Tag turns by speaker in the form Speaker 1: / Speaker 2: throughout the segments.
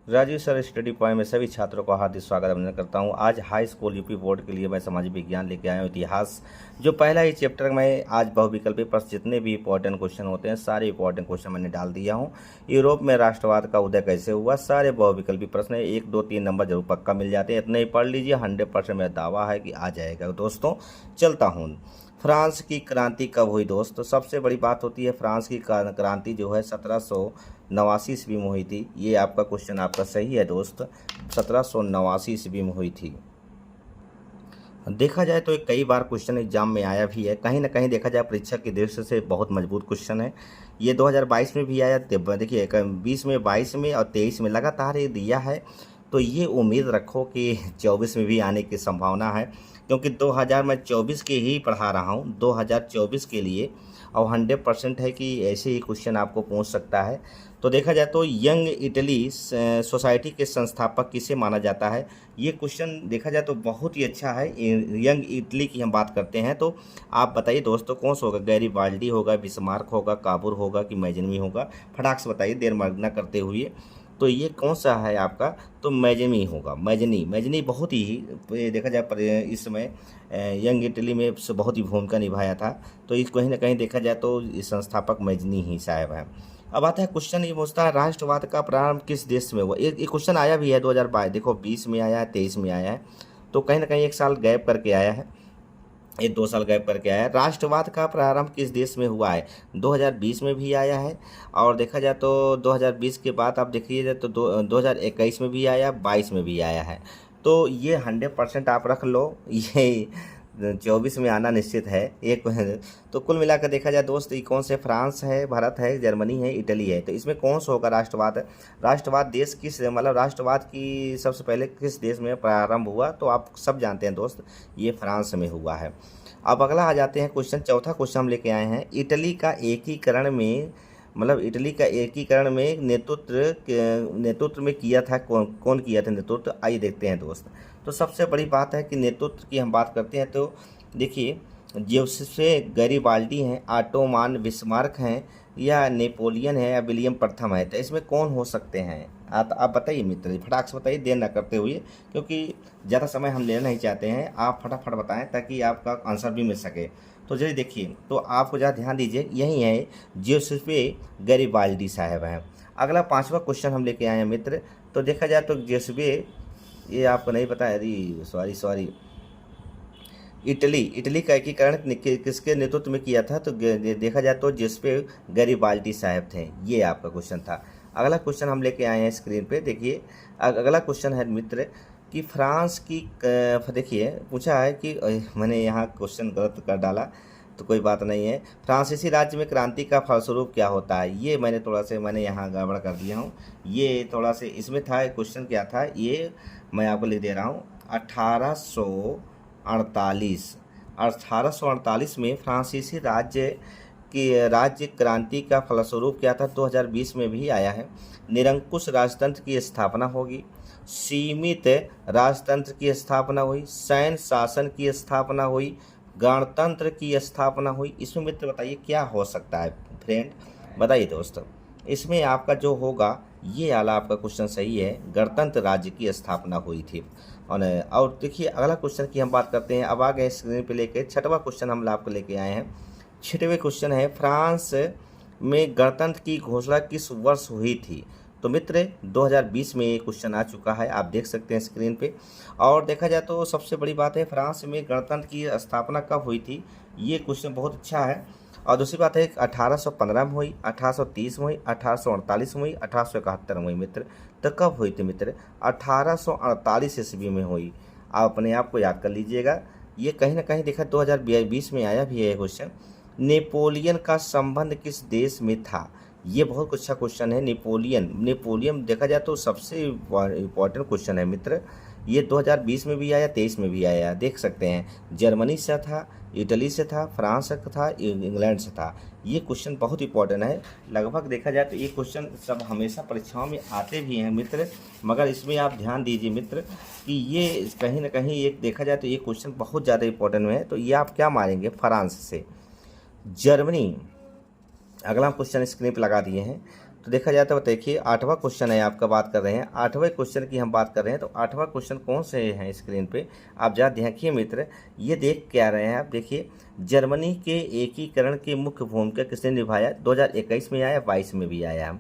Speaker 1: Rajiv sir study point में सभी छात्रों का हार्दिक स्वागत अभिनंदन करता हूं। आज हाई स्कूल यूपी बोर्ड के लिए मैं सामाजिक विज्ञान लेके आया हूं, इतिहास। जो पहला ही चैप्टर में आज बहुविकल्पी प्रश्न जितने भी इंपॉर्टेंट क्वेश्चन होते हैं सारे इंपॉर्टेंट क्वेश्चन मैंने डाल दिया हूं। यूरोप में राष्ट्रवाद का उदय कैसे हुआ, सारे बहुविकल्पी प्रश्न 1, 2, 3 नंबर जरूर पक्का मिल जाते हैं। इतने ही पढ़ लीजिए, 100% मेरा दावा है कि आ जाएगा। दोस्तों चलता हूँ। फ्रांस की क्रांति कब हुई दोस्त? तो सबसे बड़ी बात होती है फ्रांस की क्रांति जो है 1789 ईस्वी में हुई थी। ये आपका क्वेश्चन आपका सही है दोस्त, 1789 ईस्वी में हुई थी। देखा जाए तो कई बार क्वेश्चन एग्जाम में आया भी है, कहीं ना कहीं देखा जाए परीक्षा की दृष्टि से बहुत मजबूत क्वेश्चन है। ये 2022 में भी आया, देखिए 20 में, 22 में और 23 में लगातार ये दिया है। तो ये उम्मीद रखो कि 24 में भी आने की संभावना है, क्योंकि 2024 के ही पढ़ा रहा हूँ, 2024 के लिए, और 100% है कि ऐसे ही क्वेश्चन आपको पूछ सकता है। तो देखा जाए तो यंग इटली सोसाइटी के संस्थापक किसे माना जाता है? ये क्वेश्चन देखा जाए तो बहुत ही अच्छा है। यंग इटली की हम बात करते हैं तो आप बताइए दोस्तों कौन सा होगा? गैरीबाल्डी होगा, बिस्मार्क होगा, काबुर होगा कि मैजनी होगा? फटाक से बताइए देर न करते हुए। तो ये कौन सा है आपका? तो मैजनी होगा। मैजनी बहुत ही देखा जाए पर इस समय यंग इटली में बहुत ही भूमिका निभाया था। तो इस कहीं ना कहीं देखा जाए तो इस संस्थापक मैजनी ही साहब है। अब आता है क्वेश्चन, ये पूछता है राष्ट्रवाद का प्रारंभ किस देश में हुआ? ये क्वेश्चन आया भी है 2022, देखो 20 में आया है, 23 में आया है। तो कहीं ना कहीं एक साल गैप करके आया है, ये 2 साल गैप करके आया है। राष्ट्रवाद का प्रारंभ किस देश में हुआ है? 2020 में भी आया है, और देखा जाए तो 2020 के बाद आप देखिए तो 2021 में भी आया, 22 में भी आया है। तो ये 100% आप रख लो, ये 24 में आना निश्चित है। एक तो कुल मिलाकर देखा जाए दोस्त, ये कौन से? फ्रांस है, भारत है, जर्मनी है, इटली है। तो इसमें कौन सा होगा राष्ट्रवाद? राष्ट्रवाद देश किस, मतलब राष्ट्रवाद की सबसे पहले किस देश में प्रारंभ हुआ? तो आप सब जानते हैं दोस्त, ये फ्रांस में हुआ है। अब अगला आ जाते हैं क्वेश्चन, चौथा क्वेश्चन हम लेके आए हैं। इटली का एकीकरण में, मतलब इटली का एकीकरण में नेतृत्व में किया था कौन? कौन किया था नेतृत्व? आइए देखते हैं दोस्त। तो सबसे बड़ी बात है कि नेतृत्व की हम बात करते हैं तो देखिए, जोसेफ गैरीबाल्डी हैं, ऑटोमान बिस्मार्क हैं, या नेपोलियन है, या विलियम प्रथम है। तो इसमें कौन हो सकते हैं? आप बताइए मित्र जी, फटाक से बताइए देर ना करते हुए, क्योंकि ज़्यादा समय हम लेना नहीं चाहते हैं। आप फटाफट बताएं ताकि आपका आंसर भी मिल सके। तो चलिए देखिए, तो आपको ज़रा ध्यान दीजिए, यही है जोसेफ गैरीबाल्डी साहब हैं। अगला 5वां क्वेश्चन हम लेके आए हैं मित्र। तो देखा जाए तो जोसेफ, ये आपको नहीं पता है? अरे सॉरी, इटली का एकीकरण किसके नेतृत्व में किया था? तो देखा जाए तो जोसेफ गैरीबाल्डी साहब थे। ये आपका क्वेश्चन था। अगला क्वेश्चन हम लेके आए हैं स्क्रीन पे, देखिए। अगला क्वेश्चन है मित्र कि फ्रांस की देखिए पूछा है कि मैंने यहाँ क्वेश्चन गलत कर डाला, तो कोई बात नहीं है। फ्रांसीसी राज्य में क्रांति का फलस्वरूप क्या होता है? ये मैंने यहाँ गड़बड़ कर दिया हूँ। ये थोड़ा से इसमें था, क्वेश्चन क्या था ये मैं आपको लिख दे रहा हूँ। 1848 में फ्रांसीसी राज्य क्रांति का फलस्वरूप क्या था? 2020 में भी आया है। निरंकुश राजतंत्र की स्थापना होगी, सीमित राजतंत्र की स्थापना हुई, सैन्य शासन की स्थापना हुई, गणतंत्र की स्थापना हुई। इसमें मित्र बताइए क्या हो सकता है? फ्रेंड बताइए दोस्तों, इसमें आपका जो होगा ये वाला आपका क्वेश्चन सही है, गणतंत्र राज्य की स्थापना हुई थी। और देखिए अगला क्वेश्चन की हम बात करते हैं। अब आ गए स्क्रीन पे लेके 6वां क्वेश्चन हम आपको लेके आए हैं। 6वें क्वेश्चन है, फ्रांस में गणतंत्र की घोषणा किस वर्ष हुई थी? तो मित्र 2020 में ये क्वेश्चन आ चुका है, आप देख सकते हैं स्क्रीन पे। और देखा जाए तो सबसे बड़ी बात है, फ्रांस में गणतंत्र की स्थापना कब हुई थी? ये क्वेश्चन बहुत अच्छा है। और दूसरी बात है 1815 में हुई, 1830 में हुई, 1848 में हुई, 1871 में हुई मित्र। तो कब हुई थी मित्र? 1848 ईस्वी में हुई। आप अपने आप को याद कर लीजिएगा। ये कहीं ना कहीं देखा 2020 में आया भी है क्वेश्चन। नेपोलियन का संबंध किस देश में था? ये बहुत अच्छा क्वेश्चन है। नेपोलियन देखा जाए तो सबसे इम्पॉर्टेंट क्वेश्चन है मित्र। ये 2020 में भी आया, 23 में भी आया, देख सकते हैं। जर्मनी से था, इटली से था, फ्रांस से था, इंग्लैंड से था। ये क्वेश्चन बहुत इंपॉर्टेंट है। लगभग देखा जाए तो ये क्वेश्चन सब हमेशा परीक्षाओं में आते भी हैं मित्र, मगर इसमें आप ध्यान दीजिए मित्र कि ये कहीं ना कहीं एक देखा जाए तो ये क्वेश्चन बहुत ज़्यादा इंपॉर्टेंट है। तो ये आप क्या मारेंगे? फ्रांस से, जर्मनी। अगला क्वेश्चन स्क्रीन पर लगा दिए हैं। तो देखा जाए तो देखिए 8वां क्वेश्चन है, आपका बात कर रहे हैं 8वें क्वेश्चन की हम बात कर रहे हैं। तो 8वां क्वेश्चन कौन से हैं स्क्रीन पे आप जरा देखिए मित्र, ये देख क्या रहे हैं आप। देखिए जर्मनी के एकीकरण की मुख्य भूमिका किसने निभाया? 2021 में आया, 22 में भी आया।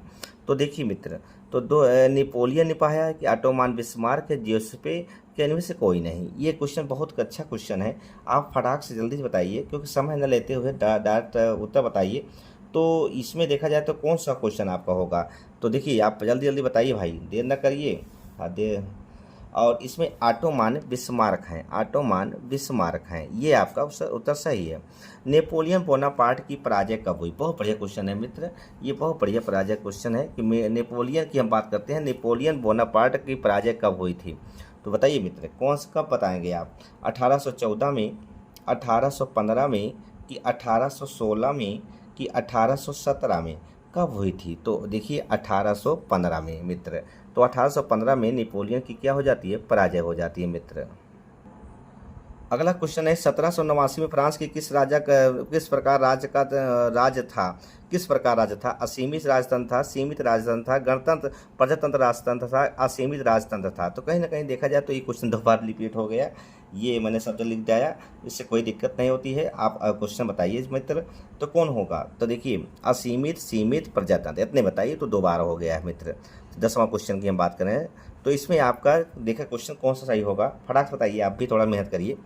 Speaker 1: तो देखिए मित्र, तो नेपोलियन निभाया कि ऑटोमान बिस्मार्क है, जियोसेपे के, इनमें से कोई नहीं। ये क्वेश्चन बहुत अच्छा क्वेश्चन है, आप फटाक से जल्दी से बताइए क्योंकि समय न लेते हुए डायरेक्ट उत्तर बताइए। तो इसमें देखा जाए तो कौन सा क्वेश्चन आपका होगा? तो देखिए आप जल्दी जल्दी बताइए भाई, देर न करिए। हाँ दे और इसमें ऑटोमान बिस्मार्क हैं, ऑटोमान बिस्मार्क हैं, ये आपका उत्तर सही है। नेपोलियन बोनापार्ट की पराजय कब हुई? बहुत बढ़िया क्वेश्चन है मित्र, ये बहुत बढ़िया पराजय क्वेश्चन है कि नेपोलियन की हम बात करते हैं, नेपोलियन बोनापार्ट की पराजय कब हुई थी? तो बताइए मित्र, कौन सा कब बताएंगे आप? 1814 में, 1815 में, कि 1816 में, कि 1817 में? कब हुई थी? तो देखिए 1815 में मित्र। तो 1815 में नेपोलियन की क्या हो जाती है? पराजय हो जाती है मित्र। अगला क्वेश्चन है 1789 में फ्रांस की किस प्रकार राज्य था? किस प्रकार राज्य था? असीमित राजतंत्र था, सीमित राजतंत्र था, गणतंत्र, प्रजातंत्र राजतंत्र था, असीमित राजतंत्र था? तो कहीं ना कहीं देखा जाए तो ये क्वेश्चन 2 बार रिपीट हो गया, ये मैंने शब्द लिख दिया, इससे कोई दिक्कत नहीं होती है। आप क्वेश्चन बताइए मित्र, तो कौन होगा? तो देखिए असीमित, सीमित, प्रजातंत्र, इतने बताइए, तो 2 बार हो गया है मित्र। 10वां क्वेश्चन की हम बात करें तो इसमें आपका देखा क्वेश्चन कौन सा सही होगा, फटाक से बताइए, आप भी थोड़ा मेहनत करिए।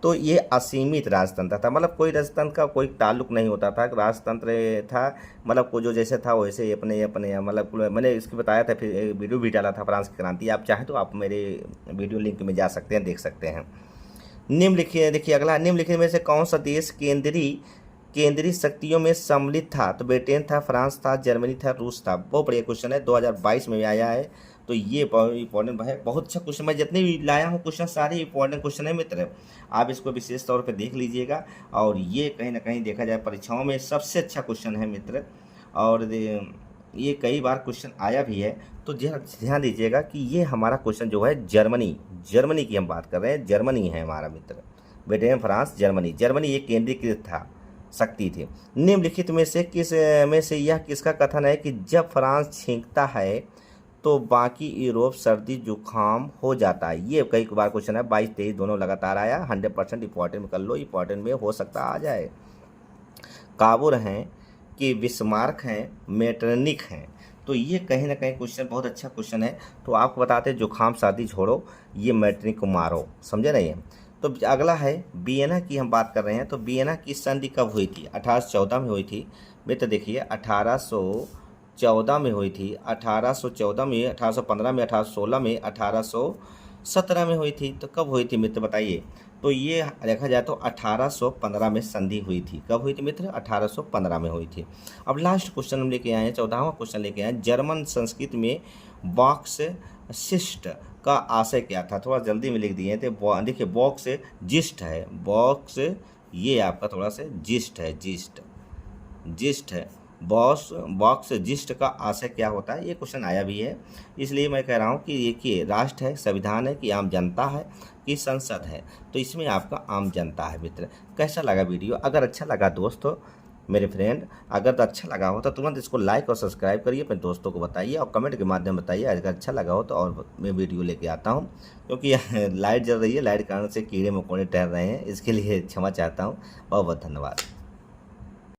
Speaker 1: तो ये असीमित राजतंत्र था, मतलब कोई राजतंत्र का कोई ताल्लुक नहीं होता था, राजतंत्र था, मतलब को जो जैसे था वैसे अपने अपने, मतलब मैंने इसकी बताया था, फिर वीडियो भी डाला था फ्रांस की क्रांति, आप चाहें तो आप मेरे वीडियो लिंक में जा सकते हैं, देख सकते हैं। निम्नलिखित देखिए अगला, निम्नलिखित में से कौन सा देश केंद्रीय शक्तियों में सम्मिलित था? तो ब्रिटेन था, फ्रांस था, जर्मनी था, रूस था। बहुत बढ़िया क्वेश्चन है, 2022 में आया है। तो ये इंपॉर्टेंट है, बहुत अच्छा क्वेश्चन। मैं जितने भी लाया हूँ क्वेश्चन सारे इंपॉर्टेंट क्वेश्चन है मित्र, आप इसको विशेष तौर पे देख लीजिएगा। और ये कहीं ना कहीं देखा जाए परीक्षाओं में सबसे अच्छा क्वेश्चन है मित्र, और ये कई बार क्वेश्चन आया भी है। तो ध्यान दीजिएगा कि ये हमारा क्वेश्चन जो है जर्मनी की हम बात कर रहे हैं, जर्मनी है हमारा मित्र। ब्रिटेन, फ्रांस, जर्मनी ये केंद्रीकृत था, शक्ति थी। निम्नलिखित में से यह किसका कथन है कि जब फ्रांस छींकता है तो बाकी यूरोप सर्दी जुकाम हो जाता है? ये कई बार क्वेश्चन है, 22-23 दोनों लगातार आया, 100% इंपॉर्टेंट में कर लो, इंपॉर्टेंट में हो सकता आ जाए। काबुल हैं कि बिस्मार्क हैं, मेटरनिक हैं? तो ये कहीं ना कहीं क्वेश्चन बहुत अच्छा क्वेश्चन है। तो आपको बताते हैं जुकाम सर्दी छोड़ो, ये मेटरनिक को मारो, समझे नहीं है? तो अगला है वियना की हम बात कर रहे हैं। तो वियना की संधि कब हुई थी? 1814 में हुई थी मित्र। देखिए 1814 में हुई थी, 1814 में, 1815 में, 1816 में, 1817 में हुई थी। तो कब हुई थी मित्र बताइए? तो ये देखा जाए तो 1815 में संधि हुई थी। कब हुई थी मित्र? 1815 में हुई थी। अब लास्ट क्वेश्चन हम लेके आए हैं, 14वां क्वेश्चन लेके आए हैं। जर्मन संस्कृत में बॉक्स शिष्ट का आशय क्या था? थोड़ा जल्दी में लिख दिए थे। देखिए बॉक्स जिस्ट है, बॉक्स ये आपका थोड़ा सा जिस्ट है, जिस्ट है। बॉक्स जिस्ट का आशय क्या होता है? ये क्वेश्चन आया भी है, इसलिए मैं कह रहा हूँ कि ये कि राष्ट्र है, संविधान है, कि आम जनता है, कि संसद है? तो इसमें आपका आम जनता है मित्र। कैसा लगा वीडियो? अगर अच्छा लगा दोस्तों, मेरे फ्रेंड, अगर अच्छा लगा हो तो तुरंत इसको लाइक और सब्सक्राइब करिए, अपने दोस्तों को बताइए और कमेंट के माध्यम बताइए अगर अच्छा लगा हो तो, और मैं वीडियो लेके आता हूँ। क्योंकि लाइट जल रही है, लाइट के कारण से कीड़े मकोड़े टहल रहे हैं, इसके लिए क्षमा चाहता हूँ। बहुत बहुत धन्यवाद।